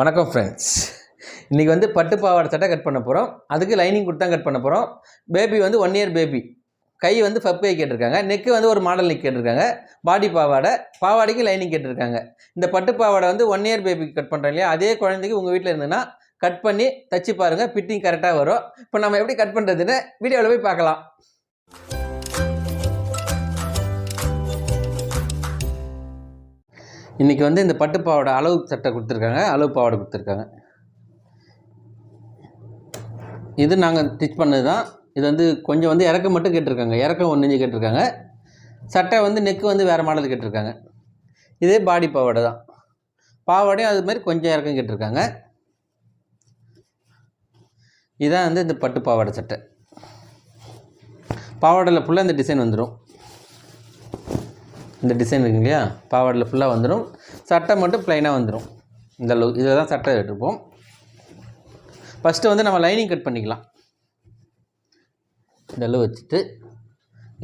வணக்கம் ஃப்ரெண்ட்ஸ். இன்றைக்கி வந்து பட்டு பாவாடை சட்டை கட் பண்ண போகிறோம். அதுக்கு லைனிங் கொடுத்து தான் கட் பண்ண போகிறோம். பேபி வந்து 1 இயர் பேபி. கை வந்து பப்பை கேட்டிருக்காங்க. நெக்கு வந்து ஒரு மாடல் நெக் கேட்டிருக்காங்க. பாடி பாவாடைக்கு லைனிங் கேட்டிருக்காங்க. இந்த பட்டு பாவாடை வந்து 1 இயர் பேபிக்கு கட் பண்ணுறோம் இல்லையா, அதே குழந்தைக்கு உங்கள் வீட்டில் இருந்ததுன்னா கட் பண்ணி தச்சு பாருங்கள், ஃபிட்டிங் கரெக்டாக வரும். இப்போ நம்ம எப்படி கட் பண்ணுறதுன்னு வீடியோவில் போய் பார்க்கலாம். இன்றைக்கி வந்து இந்த பட்டு பாவாடை அளவு சட்டை கொடுத்துருக்காங்க, அளவு பாவாடை கொடுத்துருக்காங்க. இது நாங்கள் ஸ்டிச் பண்ணது தான். இது வந்து கொஞ்சம் வந்து இறக்கம் மட்டும் கேட்டிருக்காங்க. இறக்கம் 1 இன்ச்சு கேட்டிருக்காங்க. சட்டை வந்து நெக்கு வந்து வேறு மாடல் கேட்டிருக்காங்க. இதே பாடி பாவாடை தான். பாவாடையும் அது மாதிரி கொஞ்சம் இறக்கம் கேட்டிருக்காங்க. இதான் வந்து இந்த பட்டு பாவாடை சட்டை. பாவாடையில் ஃபுல்லாக இந்த டிசைன் வந்துடும். இந்த டிசைன் இருக்கு இல்லையா, பாவாடையில் ஃபுல்லாக வந்துடும். சட்டை மட்டும் ப்ளைனாக வந்துடும். இந்த அளவு இதில் தான் சட்டை எடுத்துப்போம். ஃபஸ்ட்டு வந்து நம்ம லைனிங் கட் பண்ணிக்கலாம். இந்த அளவு வச்சுட்டு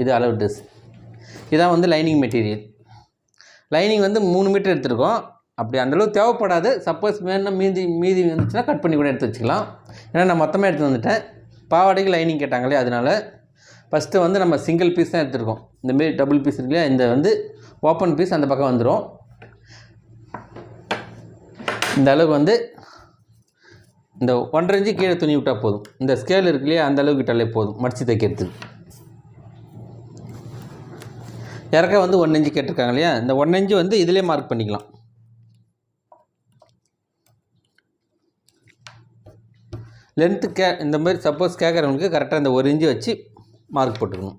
இது அளவு ட்ரெஸ். இதான் வந்து லைனிங் மெட்டீரியல். லைனிங் வந்து 3 மீட்டர் எடுத்துருக்கோம். அப்படி அந்தளவு தேவைப்படாது. சப்போஸ் வேணும்னா மீதி வந்துச்சுன்னா கட் பண்ணி கூட எடுத்து வச்சுக்கலாம். ஏன்னா நான் மொத்தமாக எடுத்து வந்துட்டேன். பாவாடைக்கு லைனிங் கேட்டாங்களே, அதனால் ஃபஸ்ட்டு வந்து நம்ம சிங்கிள் பீஸ் தான் எடுத்துருக்கோம். இந்தமாரி டபுள் பீஸ் இருக்கு இல்லையா, இந்த வந்து ஓப்பன் பீஸ் அந்த பக்கம் வந்துடும். இந்த அளவுக்கு வந்து இந்த 1.5 இன்ச்சு கீழே துணி விட்டால் போதும். இந்த ஸ்கேல் இருக்கு இல்லையா, அந்த அளவுக்கு விட்டாலே போதும் மடித்து தைக்கிறதுக்கு. இறக்க வந்து 1 இன்ச்சு கேட்டிருக்காங்க இல்லையா, இந்த 1 இன்ச்சு வந்து இதிலே மார்க் பண்ணிக்கலாம். லென்த்து இந்த மாதிரி சப்போஸ் கேட்குறவங்களுக்கு கரெக்டாக இந்த 1 இன்ச்சு வச்சு மார்க் போட்டுக்கணும்.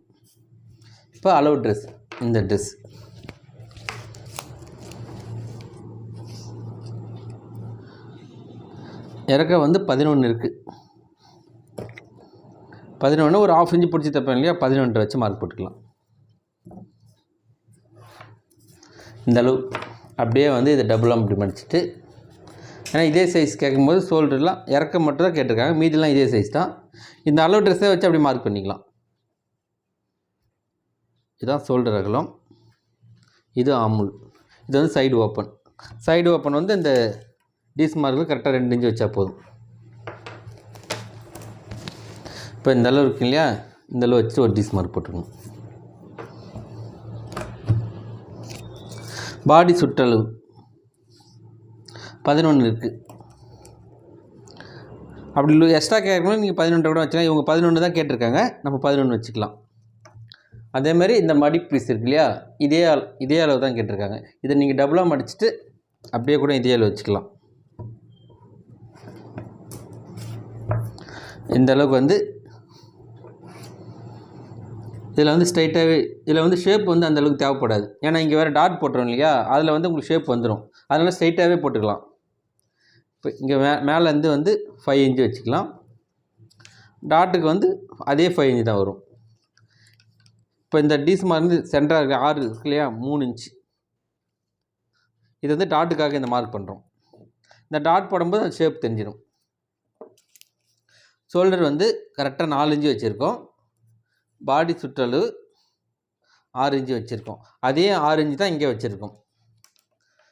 இப்போ அளவு ட்ரெஸ். இந்த ட்ரெஸ் இறக்க வந்து 11 இருக்குது. 11 ஒரு 1/2 இன்ச்சு பிடிச்சி தைப்பேன் இல்லையா, 11 வச்சு மார்க் போட்டுக்கலாம். இந்த அளவு அப்படியே வந்து இதை டபுளாக இப்படி மடிச்சுட்டு, ஏன்னா இதே சைஸ் கேட்கும்போது ஷோல்டர்லாம் இறக்க மட்டும் தான் கேட்டிருக்காங்க, மீதிலாம் இதே சைஸ் தான். இந்த அளவு ட்ரெஸ்ஸை வச்சு அப்படி மார்க் பண்ணிக்கலாம். இதுதான் ஷோல்டர் அகலம், இது ஆமுல், இது வந்து சைடு ஓப்பன். சைடு ஓப்பன் வந்து இந்த டீஸ் மார்க்கு கரெக்டாக 2 இன்ச்சு வச்சா போதும். இப்போ இந்த அளவு இருக்கு இல்லையா, இந்த அளவு வச்சு ஒரு டீஸ் மார்க் போட்டுக்கணும். பாடி சுற்றளவு 11 இருக்குது. அப்படி எக்ஸ்ட்ரா கேட்கணும் நீங்கள் 11 கூட வச்சுக்கலாம். இவங்க 11 தான் கேட்டிருக்காங்க, நம்ம 11 வச்சுக்கலாம். அதேமாதிரி இந்த மடிப்பு பீஸ் இருக்கு இல்லையா, இதே அளவு தான் கேட்டிருக்காங்க. இதை நீங்கள் டபுளாக மடிச்சுட்டு அப்படியே கூட இதே அளவு வச்சுக்கலாம். இந்த அளவுக்கு வந்து இதில் வந்து ஸ்ட்ரைட்டாகவே, இதில் வந்து ஷேப் வந்து அந்தளவுக்கு தேவைப்படாது. ஏன்னா இங்கே வேறு டாட் போட்டுறோம் இல்லையா, அதில் வந்து உங்களுக்கு ஷேப் வந்துடும். அதனால் ஸ்ட்ரைட்டாகவே போட்டுக்கலாம். இப்போ இங்கே மேலேருந்து வந்து 5 இன்ச்சு வச்சுக்கலாம். டாட்டுக்கு வந்து அதே 5 இன்ச்சு தான் வரும். இப்போ இந்த டீஸ்மார் வந்து சென்டராக இருக்குது 6 இருக்கு இல்லையா, 3 இன்ச்சு. இது வந்து டாட்டுக்காக இந்த மார்க் பண்ணுறோம். இந்த டாட் போடும்போது அந்த ஷேப் தெரிஞ்சிடும். ஷோல்டர் வந்து கரெக்டாக 4 இன்ச்சு வச்சுருக்கோம். பாடி சுற்றளவு 6 இன்ச்சு வச்சுருக்கோம். அதே 6 இன்ச்சு தான் இங்கே வச்சுருக்கோம்.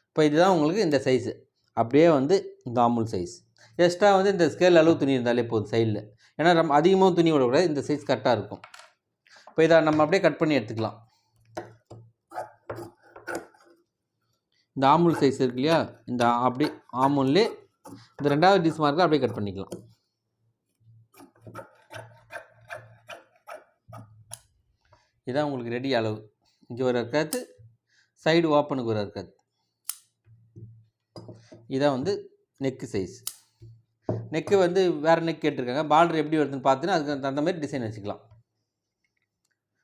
இப்போ இதுதான் உங்களுக்கு இந்த சைஸு. அப்படியே வந்து இந்த ஆமுல் சைஸ். எக்ஸ்ட்ரா வந்து இந்த ஸ்கேல் அளவு துணி இருந்தாலே போதும் சைடில். ஏன்னா நம்ம அதிகமாக துணி விடக்கூடாது. இந்த சைஸ் கரெக்டாக இருக்கும். இப்போ இதை நம்ம அப்படியே கட் பண்ணி எடுத்துக்கலாம். இந்த ஆமுல் சைஸ் இருக்கு இல்லையா, இந்த அப்படியே ஆமுல்லே இந்த 2வது டீஸ் மார்க்கில் அப்படியே கட் பண்ணிக்கலாம். இதான் உங்களுக்கு ரெடி அளவு. இங்கே ஒரு இருக்காது, சைடு ஓப்பனுக்கு ஒரு இருக்காது. இதான் வந்து நெக்கு சைஸ். நெக்கு வந்து வேறு நெக் கேட்டிருக்காங்க. பார்டர் எப்படி வருதுன்னு பார்த்துன்னா அதுக்கு தகுந்த மாதிரி டிசைன் வச்சுக்கலாம்.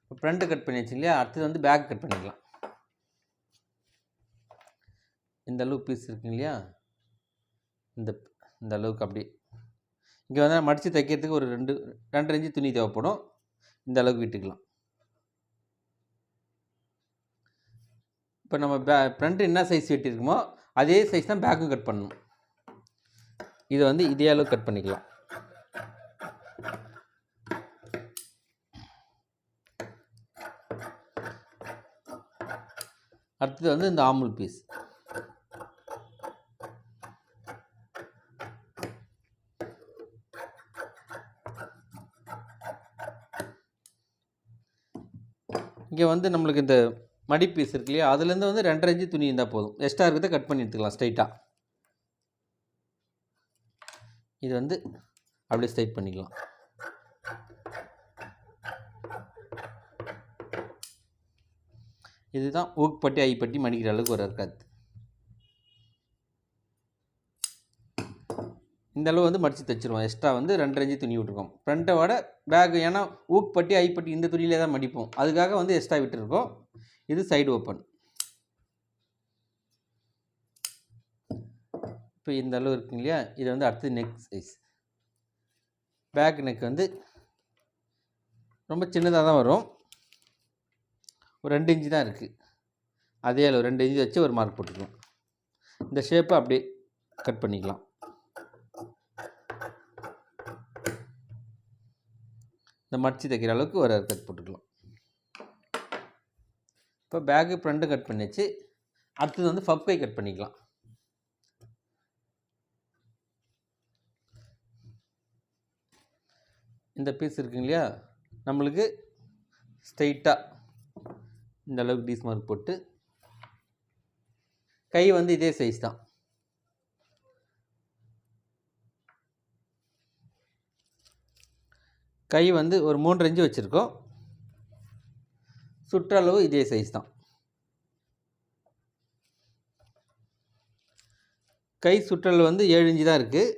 இப்போ ஃப்ரண்ட்டு கட் பண்ணி வச்சு இல்லையா, அடுத்தது வந்து பேக் கட் பண்ணிக்கலாம். இந்த அளவு பீஸ் இருக்குங்க இல்லையா, இந்த அளவுக்கு அப்படியே இங்கே வந்து மடித்து தைக்கிறதுக்கு ஒரு 2.5 இன்ச்சு துணி தேவைப்படும். இந்த அளவுக்கு விட்டுக்கலாம். இப்போ நம்ம ஃப்ரண்ட்டு என்ன சைஸ் வெட்டியிருக்குமோ அதே சைஸ் தான் பேக்கும் கட் பண்ணணும். இதை வந்து இதே அளவு கட் பண்ணிக்கலாம். அடுத்தது வந்து இந்த ஆமுல் பீஸ். இங்கே வந்து நம்மளுக்கு இந்த மடி பீஸ் இருக்கு இல்லையா, அதுலேருந்து வந்து 2.5 இன்ச்சு துணி இருந்தால் போதும். எக்ஸ்ட்ரா இருக்கிறத கட் பண்ணி எடுத்துக்கலாம் ஸ்ட்ரைட்டாக. இது வந்து அப்படியே ஸ்ட்ரைட் பண்ணிக்கலாம். இதுதான் ஊக்குப்பட்டி ஐப்பட்டி மடிக்கிற அளவுக்கு ஒரு இருக்காது. இந்த அளவு வந்து மடித்து தைச்சிருவோம். எக்ஸ்ட்ரா வந்து 2.5 இன்ச்சு துணி விட்டுருக்கோம். ஃப்ரண்ட்டை விட பேக், ஏன்னா ஊக்குப்பட்டி ஐப்பட்டி இந்த துணியிலே தான் மடிப்போம், அதுக்காக வந்து எக்ஸ்ட்ரா விட்டுருக்கோம். இது சைடு ஓப்பன். இப்போ இந்த அளவு இருக்குங்க இல்லையா, இது வந்து அடுத்து நெக் சைஸ். பேக் நெக் வந்து ரொம்ப சின்னதாக தான் வரும், ஒரு 2 இன்ச்சு தான் இருக்குது. அதே அளவு 2 இன்ச்சு வச்சு ஒரு மார்க் போட்டுக்கலாம். இந்த ஷேப்பை அப்படியே கட் பண்ணிக்கலாம். இந்த மடித்து தைக்கிற அளவுக்கு ஒரு கட் போட்டுக்கலாம். இப்போ பேக்கு ஃப்ரண்ட்டு கட் பண்ணிச்சு. அடுத்தது வந்து ஃபப் கை கட் பண்ணிக்கலாம். இந்த பீஸ் இருக்குங்க இல்லையா, நம்மளுக்கு ஸ்ட்ரைட்டாக இந்த அளவுக்கு டீஸ் மார்க் போட்டு, கை வந்து இதே சைஸ் தான். கை வந்து ஒரு 3 இன்ச்சு வச்சுருக்கோம். சுற்றளவு இதே சைஸ் தான். கை சுற்றளவு வந்து 7 இன்ச்சு தான் இருக்குது.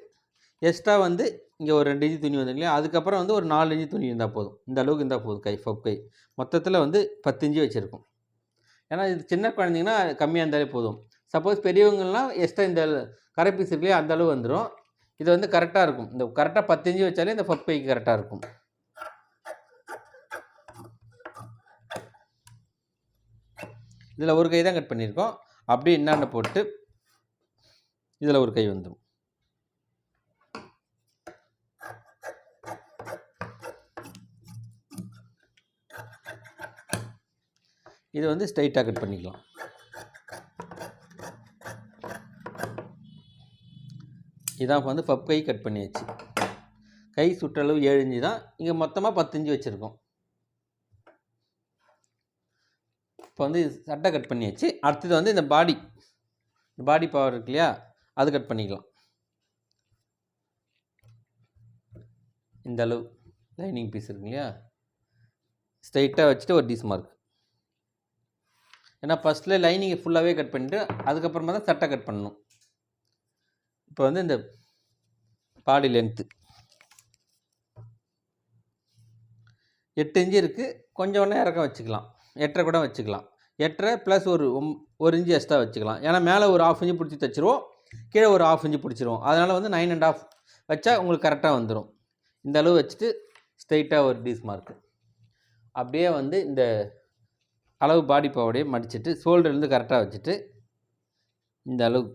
எக்ஸ்ட்ரா வந்து இங்கே ஒரு 2 இன்ச்சு துணி வந்து இல்லையா, அதுக்கப்புறம் வந்து ஒரு 4 இன்ச்சு துணி இருந்தால் போதும். இந்த அளவுக்கு இருந்தால் போதும். கை ஃபப் கை மொத்தத்தில் வந்து 10 இன்ச்சு வச்சுருக்கோம். ஏன்னா இது சின்ன குழந்தைங்கன்னா கம்மியாக இருந்தாலே போதும். சப்போஸ் பெரியவங்கள்லாம் எக்ஸ்ட்ரா இந்த கரை பீஸ் இருக்கு இல்லையா, அந்த அளவு வந்துடும். இது வந்து கரெக்டாக இருக்கும். இந்த கரெக்டாக 10 இன்ச்சு வச்சாலே இந்த ஃபப் கைக்கு கரெக்டாக இருக்கும். இதில் ஒரு கை தான் கட் பண்ணியிருக்கோம். அப்படியே என்னென்ன போட்டு இதில் ஒரு கை வந்துடும். இது வந்து ஸ்ட்ரைட்டாக கட் பண்ணிக்கலாம். இதான் வந்து ஃபப் கை கட் பண்ணியாச்சு. கை சுற்றளவு 7 இன்ச்சு தான். இங்கே மொத்தமாக 10 இன்ச்சு வச்சுருக்கோம். இப்போ வந்து சட்டை கட் பண்ணியாச்சு. அடுத்தது வந்து இந்த பாடி பவர் இருக்கு இல்லையா, அது கட் பண்ணிக்கலாம். இந்த அளவு லைனிங் பீஸ் இருக்கு இல்லையா, ஸ்ட்ரைட்டாக வச்சுட்டு ஒரு டீஸ் மார்க். ஏன்னா ஃபஸ்ட்டில் லைனிங்கை ஃபுல்லாகவே கட் பண்ணிவிட்டு அதுக்கப்புறமா தான் சட்டை கட் பண்ணணும். இப்போ வந்து இந்த பாடி லென்த்து 8 இன்ச்சு இருக்குது. கொஞ்சம் ஒன்றா இறக்கம் வச்சுக்கலாம். 8.5 கூட வச்சுக்கலாம். 8.5 ப்ளஸ் ஒரு இன்ச்சு எக்ஸ்ட்ரா வச்சுக்கலாம். ஏன்னா மேலே ஒரு 1/2 இன்ச்சு பிடிச்சி தைச்சிருவோம், கீழே ஒரு 1/2 இன்ச்சு பிடிச்சிருவோம். அதனால் வந்து 9.5 வச்சா உங்களுக்கு கரெக்டாக வந்துடும். இந்த அளவு வச்சுட்டு ஸ்ட்ரைட்டாக ஒரு டீஸ் மார்க்கு. அப்படியே வந்து இந்த அளவு பாடி பாவோடையே மடிச்சுட்டு ஷோல்டர்லேருந்து கரெக்டாக வச்சுட்டு இந்த அளவு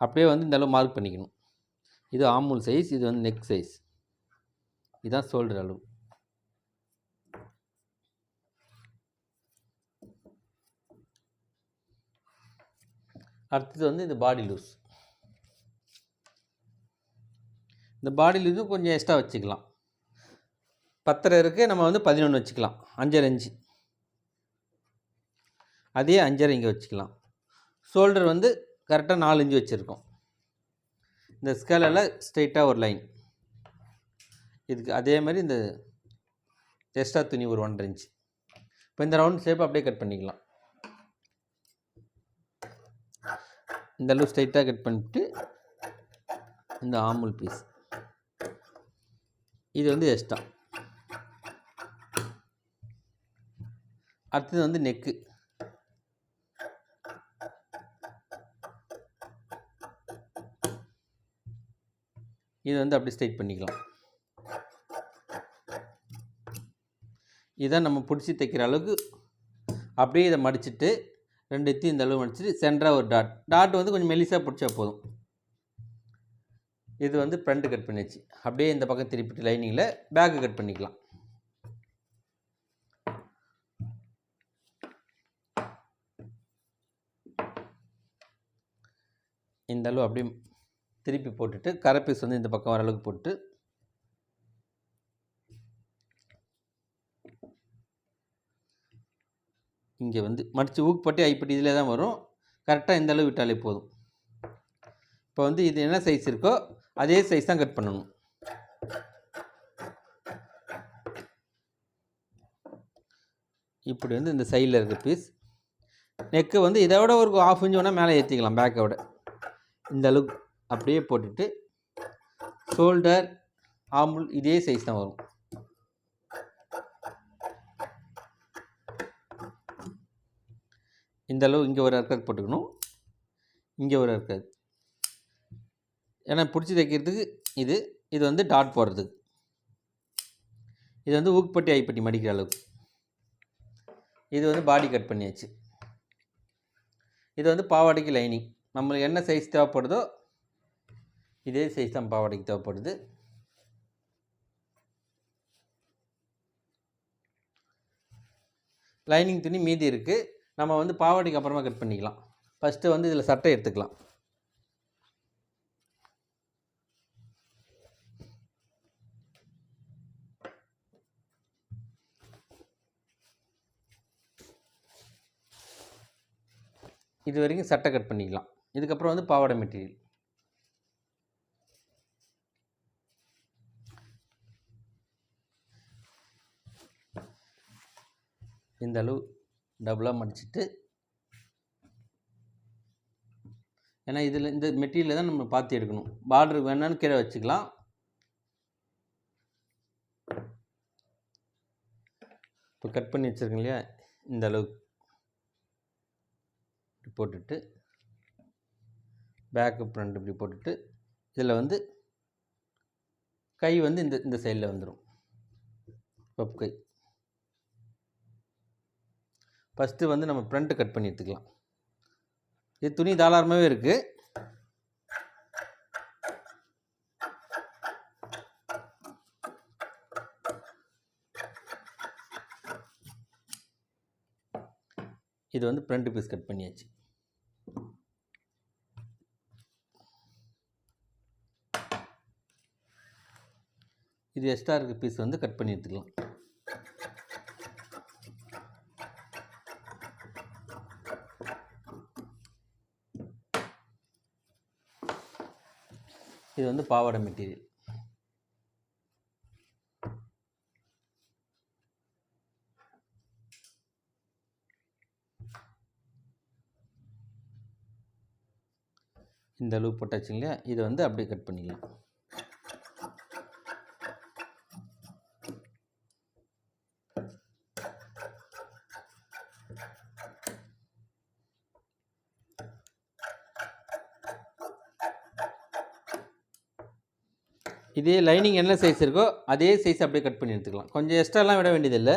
அப்படியே வந்து இந்த அளவு மார்க் பண்ணிக்கணும். இது ஆமூல் சைஸ், இது வந்து நெக் சைஸ், இதுதான் ஷோல்டர் அளவு. அடுத்தது வந்து இந்த பாடி லூஸ். இந்த பாடி லூஸும் கொஞ்சம் எக்ஸ்ட்ரா வச்சுக்கலாம். 10.5 இருக்குது, நம்ம வந்து 11 வச்சுக்கலாம். 5.5 இன்ச்சு, அதே 5.5 இங்கே வச்சுக்கலாம். ஷோல்டர் வந்து கரெக்டாக 4 இன்ச்சு வச்சுருக்கோம். இந்த ஸ்கேலில் ஸ்ட்ரைட்டாக ஒரு லைன், இதுக்கு அதே மாதிரி இந்த எக்ஸ்ட்ரா துணி ஒரு 1.5 இன்ச்சு. இப்போ இந்த ரவுண்ட் ஷேப் அப்படியே கட் பண்ணிக்கலாம். இந்த அளவு ஸ்ட்ரைட்டாக கட் பண்ணிவிட்டு இந்த ஆமூல் பீஸ் இது வந்து எக்ஸ்ட்ரா. அடுத்தது வந்து நெக்கு. இது வந்து அப்படி ஸ்ட்ரைட் பண்ணிக்கலாம். இதை நம்ம பிடிச்சி தைக்கிற அளவுக்கு அப்படியே இதை மடிச்சுட்டு 2 இத்தி இந்த அளவு மடிச்சுட்டு சென்டராக ஒரு டாட் வந்து கொஞ்சம் மெலிசாக பிடிச்சா போதும். இது வந்து ஃப்ரண்ட்டு கட் பண்ணிடுச்சு. அப்படியே இந்த பக்கம் திருப்பிட்டு லைனிங்கில் பேக்கு கட் பண்ணிக்கலாம். இந்த அளவு அப்படியே திருப்பி போட்டுட்டு கரை பீஸ் வந்து இந்த பக்கம் வர அளவுக்கு போட்டு இங்கே வந்து மடித்து ஊக்குப்பட்டி ஐப்பட்டி இதில் தான் வரும். கரெக்டாக இந்த அளவு விட்டாலே போதும். இப்போ வந்து இது என்ன சைஸ் இருக்கோ அதே சைஸ் தான் கட் பண்ணணும். இப்படி வந்து இந்த சைடில் இருக்க பீஸ் நெக்கு வந்து இதை விட ஒரு 1/2 இன்ச் வேணால் மேலே ஏற்றிக்கலாம். பேக்கை விட இந்த அளவுக்கு அப்படியே போட்டுட்டு ஷோல்டர் ஆம்புல் இதே சைஸ் தான் வரும். இந்த அளவு இங்கே ஒரு அர்க்கத் போட்டுக்கணும், இங்கே ஒரு அர்க்கத். ஏன்னா பிடிச்சி தைக்கிறதுக்கு இது வந்து டாட் போடுறதுக்கு. இது வந்து ஊக்குப்பட்டி ஐப்பட்டி மடிக்கிற அளவுக்கு. இது வந்து பாடி கட் பண்ணியாச்சு. இது வந்து பாவாடைக்கு லைனிங். நம்மளுக்கு என்ன சைஸ் தேவைப்படுதோ இதே சைஸ் தான் பாவாடைக்கு தேவைப்படுது. லைனிங் துணி மீதி இருக்குது. நம்ம வந்து பாவாடைக்கு அப்புறமா கட் பண்ணிக்கலாம். ஃபஸ்ட்டு வந்து இதில் சட்டை எடுத்துக்கலாம். இது வரைக்கும் சட்டை கட் பண்ணிக்கலாம். இதுக்கப்புறம் வந்து பாவாடை மெட்டீரியல். இந்த அளவு டபுளாக மடிச்சுட்டு, ஏன்னா இதில் இந்த மெட்டீரியல் தான் நம்ம பார்த்து எடுக்கணும். பார்டர் வேணாலும் கீழே வச்சுக்கலாம். இப்போ கட் பண்ணி வச்சுருக்கோம் இல்லையா, இந்த அளவுக்கு இப்படி போட்டுட்டு பேக்கு ஃப்ரண்ட் இப்படி போட்டுட்டு இதில் வந்து கை வந்து இந்த சைடில் வந்துடும். பப் கை. ஃபஸ்ட்டு வந்து நம்ம ஃப்ரண்ட்டு கட் பண்ணி எடுத்துக்கலாம். இது துணி தாராளமாகவே இருக்குது. இது வந்து ஃப்ரண்ட் பீஸ் கட் பண்ணியாச்சு. இது எக்ஸ்ட்ரா இருக்க பீஸ் வந்து கட் பண்ணி எடுத்துக்கலாம். இது வந்து பாவாடை மெட்டீரியல். இந்த அளவு போட்டாச்சு இல்லையா, இதை வந்து அப்படியே கட் பண்ணிக்கலாம். இதே லைனிங் என்ன சைஸ் இருக்கோ அதே சைஸ் அப்படியே கட் பண்ணி எடுத்துக்கலாம். கொஞ்சம் எக்ஸ்ட்ராலாம் விட வேண்டியதில்லை.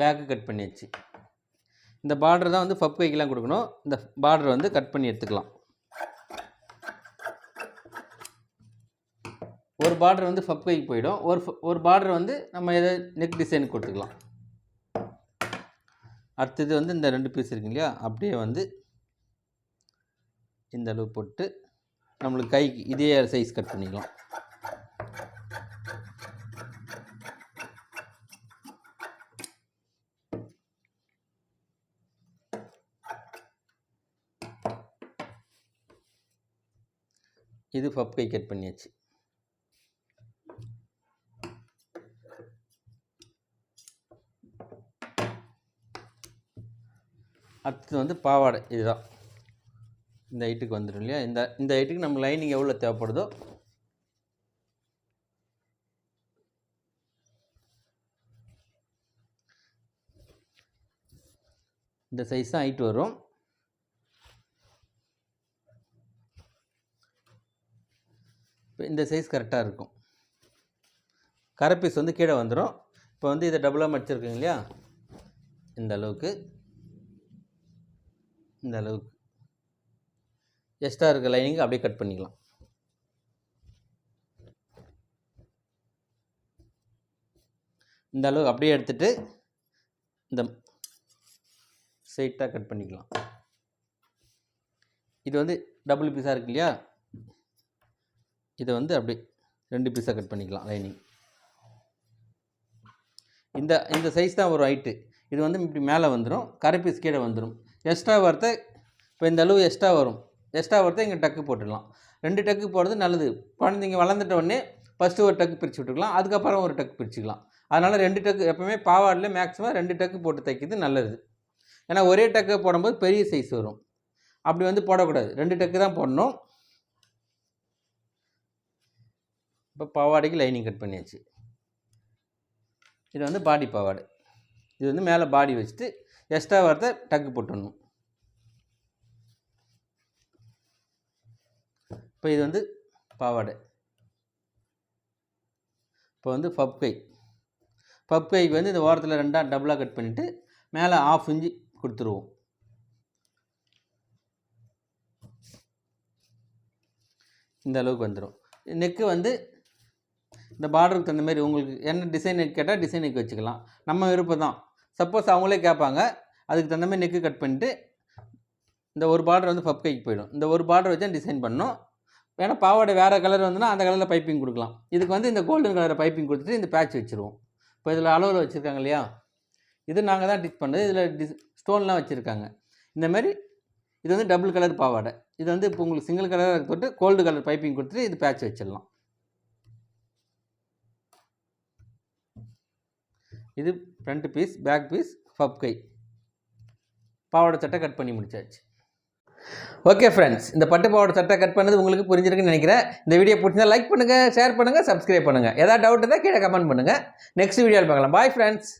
பேக்கு கட் பண்ணியாச்சு. இந்த பார்டர் தான் வந்து பப் கைக்கெலாம் கொடுக்கணும். இந்த பார்டர் வந்து கட் பண்ணி எடுத்துக்கலாம். ஒரு பார்டர் வந்து பப் கைக்கு போயிடும். ஒரு பார்டர் வந்து நம்ம எதை நெக் டிசைனுக்கு கொடுத்துக்கலாம். அடுத்தது வந்து இந்த 2 பீஸ் இருக்கு இல்லையா, அப்படியே வந்து இந்த அளவு போட்டு நம்மளுக்கு கைக்கு இதே சைஸ் கட் பண்ணிக்கலாம். இது பப் கை கட் பண்ணியாச்சு. அடுத்தது வந்து பாவாடை. இதுதான் இந்த ஹைட்டுக்கு வந்துடும் இல்லையா. இந்த ஹைட்டுக்கு நம்ம லைனிங் எவ்வளோ தேவைப்படுதோ இந்த சைஸ் தான் ஹைட் வரும். இப்போ இந்த சைஸ் கரெக்டாக இருக்கும். கரை பீஸ் வந்து கீழே வந்துடும். இப்போ வந்து இதை டபுளாக மடிச்சிருக்கீங்க இல்லையா, இந்த அளவுக்கு எக்ஸ்ட்ரா இருக்க லைனிங் அப்படியே கட் பண்ணிக்கலாம். இந்த அளவுக்கு அப்படியே எடுத்துகிட்டு இந்த ஸ்ட்ரைட்டாக கட் பண்ணிக்கலாம். இது வந்து டபுள் பீஸாக இருக்கு இல்லையா, இதை வந்து அப்படியே 2 பீஸாக கட் பண்ணிக்கலாம் லைனிங். இந்த சைஸ் தான் வரும் ஹைட்டு. இது வந்து இப்படி மேலே வந்துடும், கரை பீஸ் கீழே வந்துடும். எக்ஸ்ட்ரா வரத்த இப்போ இந்த அளவு எக்ஸ்ட்ரா வரும். எக்ஸ்ட்ரா வரத்த இங்கே டக்கு போட்டுடலாம். 2 டக்கு போடுறது நல்லது. குழந்தைங்க வளர்ந்துட்ட உடனே ஃபஸ்ட்டு ஒரு டக்கு பிரித்து விட்டுக்கலாம், அதுக்கப்புறம் ஒரு டக்கு பிரிச்சுக்கலாம். அதனால் 2 டக்கு எப்போவுமே பாவாடில் மேக்ஸிமம் 2 டக்கு போட்டு தைக்கிறது நல்லது. ஏன்னா ஒரே டக்கு போடும்போது பெரிய சைஸ் வரும். அப்படி வந்து போடக்கூடாது, 2 டக்கு தான் போடணும். இப்போ பாவாடைக்கு லைனிங் கட் பண்ணியாச்சு. இது வந்து பாடி பாவாடை. இது வந்து மேலே பாடி வச்சுட்டு எக்ஸ்ட்ரா வரத டக்கு போட்டுடணும். இப்போ இது வந்து பாவாடை. இப்போ வந்து பப் கைக்கு வந்து இந்த ஓரத்தில் 2 டபுளாக கட் பண்ணிவிட்டு மேலே 1/2 இன்ச்சு கொடுத்துருவோம். இந்த அளவுக்கு வந்துடும். நெக்கு வந்து இந்த பார்டருக்கு தகுந்த மாதிரி உங்களுக்கு என்ன டிசைன் நெக் கேட்டால் டிசைன் நெக் வச்சுக்கலாம், நம்ம விருப்பம் தான். சப்போஸ் அவங்களே கேட்பாங்க, அதுக்கு தகுந்த மாதிரி நெக்கு கட் பண்ணிவிட்டு இந்த ஒரு பார்டர் வந்து பப் கைக்கு போயிடும். இந்த ஒரு பார்டர் வச்சு டிசைன் பண்ணணும். ஏன்னா பாவாடை வேறு கலர் வந்துன்னா அந்த கலரில் பைப்பிங் கொடுக்கலாம். இதுக்கு வந்து இந்த கோல்டன் கலரை பைப்பிங் கொடுத்துட்டு இந்த பேட்ச் வச்சுருவோம். இப்போ இதில் அளவில் வச்சுருக்காங்க இல்லையா, இது நாங்கள் தான் டிச் பண்ணது. இதில் ஸ்டோன்லாம் வச்சுருக்காங்க. இந்தமாரி இது வந்து டபுள் கலர் பாவாடை. இது வந்து இப்போ உங்களுக்கு சிங்கிள் கலராக தொட்டு கோல்டு கலர் பைப்பிங் கொடுத்துட்டு இது பேட்ச் வச்சிடலாம். இது ஃப்ரண்ட் பீஸ், பேக் பீஸ், பப் கை. பாவாடை சட்டை கட் பண்ணி முடிச்சாச்சு. ஓகே ஃப்ரெண்ட்ஸ், இந்த பட்டு பாவாடை சட்டை கட் பண்ணது உங்களுக்கு புரிஞ்சிருக்குன்னு நினைக்கிறேன். இந்த வீடியோ பிடிச்சிருந்தா லைக் பண்ணுங்கள், ஷேர் பண்ணுங்கள், சப்ஸ்கிரைப் பண்ணுங்கள். ஏதாவது டவுட் இருந்தால் கீழே கமெண்ட் பண்ணுங்கள். நெக்ஸ்ட் வீடியோவில் பார்க்கலாம். Bye friends.